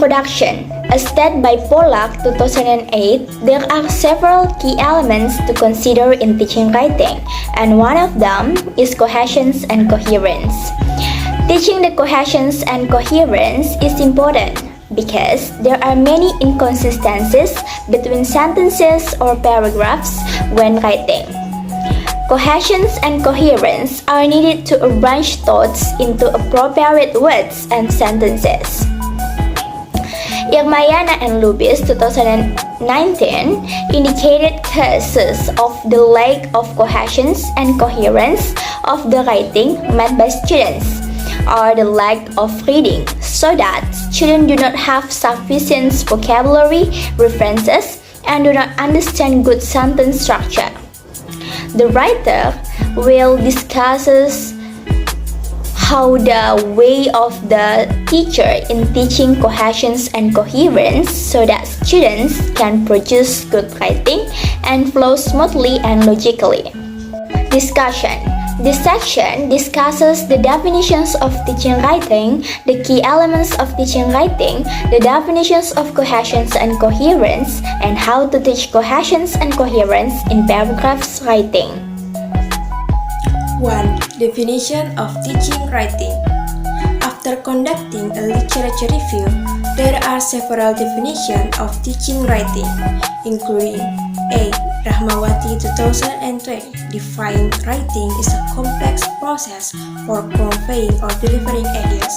Introduction. As stated by Pollack 2008, there are several key elements to consider in teaching writing, and one of them is cohesion and coherence. Teaching the cohesion and coherence is important because there are many inconsistencies between sentences or paragraphs when writing. Cohesion and coherence are needed to arrange thoughts into appropriate words and sentences. Irmayana and Lubis 2019 indicated cases of the lack of cohesion and coherence of the writing made by students, or the lack of reading, so that students do not have sufficient vocabulary references and do not understand good sentence structure. The writer will discuss how the way of the teacher in teaching cohesion and coherence so that students can produce good writing and flow smoothly and logically. Discussion. This section discusses the definitions of teaching writing, the key elements of teaching writing, the definitions of cohesion and coherence, and how to teach cohesion and coherence in paragraphs writing. 1. Definition of teaching writing. After conducting a literature review, there are several definitions of teaching writing, including A. Rahmawati 2020 defined writing is a complex process for conveying or delivering ideas,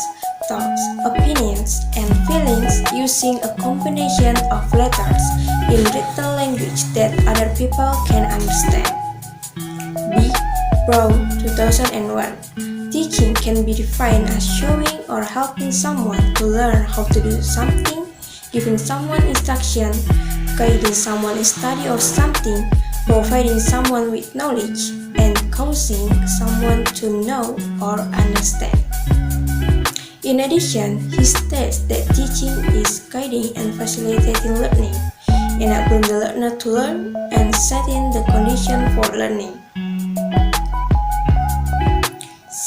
thoughts, opinions, and feelings using a combination of letters in written language that other people can understand. B. Brown 2001 teaching can be defined as showing or helping someone to learn how to do something, giving someone instruction, guiding someone in study of something, providing someone with knowledge, and causing someone to know or understand. In addition, he states that teaching is guiding and facilitating learning, enabling the learner to learn, and setting the condition for learning.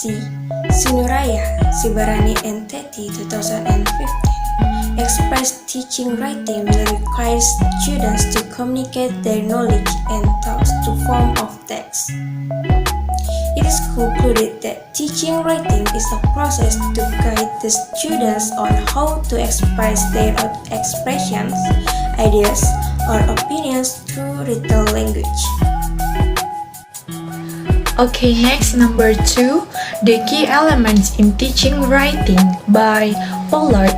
C. Sinuraya, Sibarani and Teti 2015 express teaching writing will require students to communicate their knowledge and thoughts to form of text. It is concluded that teaching writing is a process to guide the students on how to express their expressions, ideas, or opinions through written language. Okay, next, number 2, the key elements in teaching writing by Pollard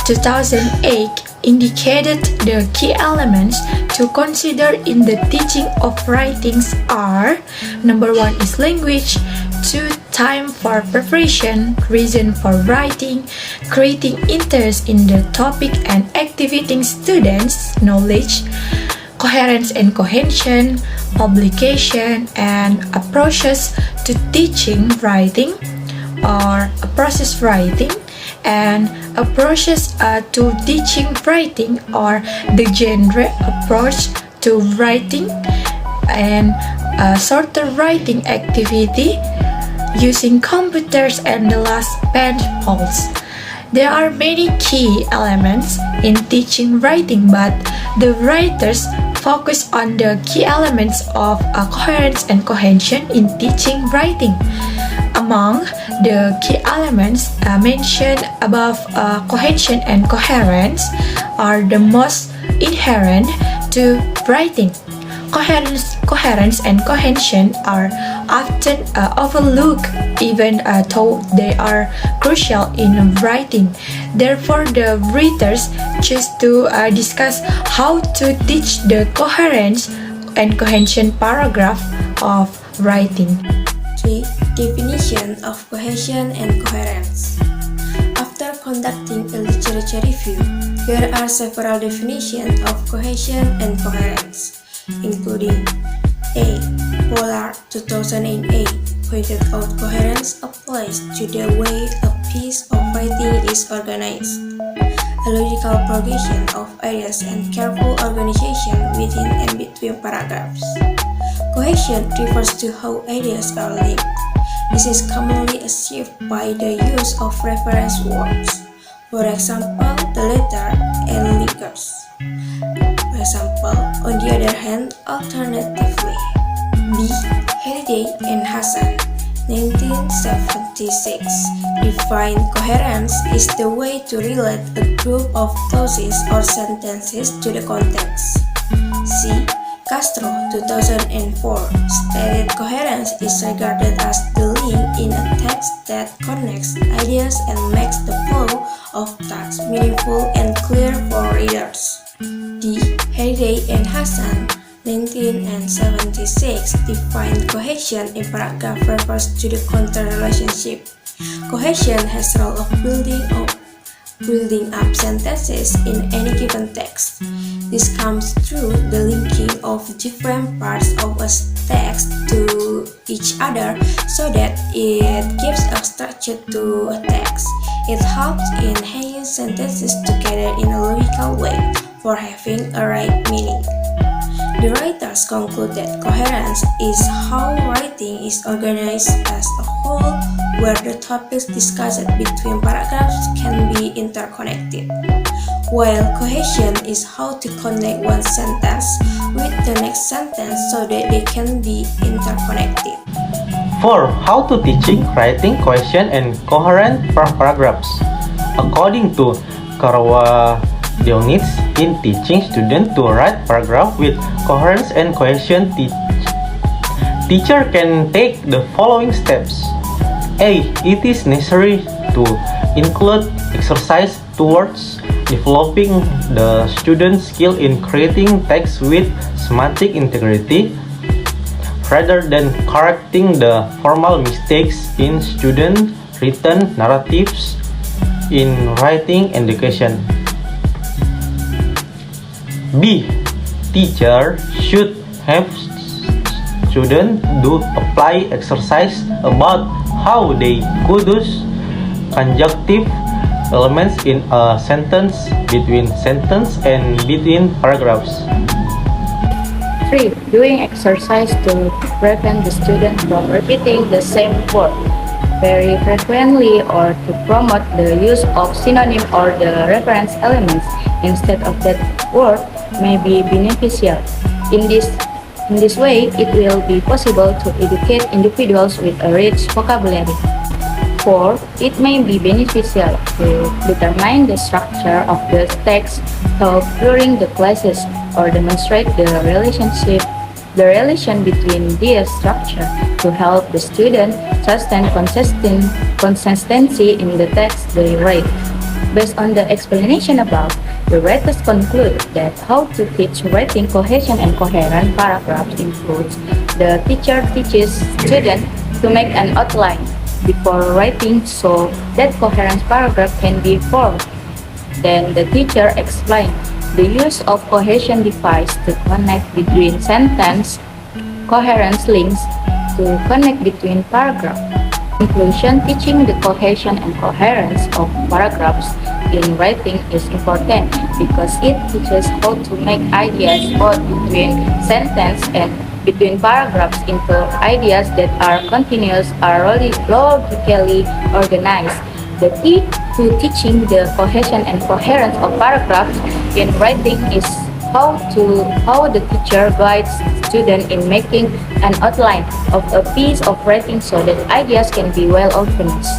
2008 indicated the key elements to consider in the teaching of writings are: number 1 is language, 2 time for preparation, reason for writing, creating interest in the topic and activating students' knowledge, coherence and cohesion, publication, and approaches to teaching writing or process writing, and approaches to teaching writing or the genre approach to writing, and shorter writing activity using computers, and the last pen pals. There are many key elements in teaching writing, but the writers focus on the key elements of coherence and cohesion in teaching writing. Among the key elements mentioned above, cohesion and coherence are the most inherent to writing. Coherence and cohesion are often overlooked, even though they are crucial in writing. Therefore, the writers choose to discuss how to teach the coherence and cohesion paragraph of writing. 3. Definition of cohesion and coherence. After conducting a literature review, there are several definitions of cohesion and coherence, including A. Pollard 2008 pointed out coherence applies to the way a piece of writing is organized, a logical progression of ideas and careful organization within and between paragraphs. Cohesion refers to how ideas are linked. This is commonly achieved by the use of reference words, For example, the letter and liquors. For example, on the other hand, alternatively, B. Halliday and Hassan, 1976, define coherence is the way to relate a group of clauses or sentences to the context. C. Castro, 2004, stated coherence is regarded as the link in a text that connects ideas and makes the flow of text meaningful and clear for readers. D. Halliday and Hassan, 1976, defined cohesion in paragraph refers to the content relationship. Cohesion has the role of building up sentences in any given text. This comes through the linking of different parts of a text to each other so that it gives a structure to a text. It helps in hanging sentences together in a logical way for having a right meaning. The writers conclude that coherence is how writing is organized as a whole, where the topics discussed between paragraphs can be interconnected, while cohesion is how to connect one sentence with the next sentence so that they can be interconnected. 4. How to teaching writing cohesion and coherent paragraphs. According to Karwa Dionits, in teaching students to write paragraph with coherence and cohesion, teacher can take the following steps. A. It is necessary to include exercise towards developing the student's skill in creating text with semantic integrity, rather than correcting the formal mistakes in student-written narratives in writing education. B. Teacher should have students do apply exercise about how they could use conjunctive elements in a sentence, between sentence, and between paragraphs. 3. Doing exercise to prevent the student from repeating the same word very frequently or to promote the use of synonym or the reference elements instead of that word may be beneficial. In this way, it will be possible to educate individuals with a rich vocabulary. 4. It may be beneficial to determine the structure of the text taught during the classes or demonstrate the relation between this structure to help the student sustain consistency in the text they write. Based on the explanation above, the writers conclude that how to teach writing cohesion and coherent paragraphs includes the teacher teaches students to make an outline before writing so that coherent paragraph can be formed. Then the teacher explains the use of cohesion device to connect between sentence, coherence links to connect between paragraphs. In conclusion, teaching the cohesion and coherence of paragraphs in writing is important because it teaches how to make ideas both between sentence and between paragraphs into ideas that are continuous or logically organized. The key to teaching the cohesion and coherence of paragraphs in writing is how the teacher guides students in making an outline of a piece of writing so that ideas can be well organized.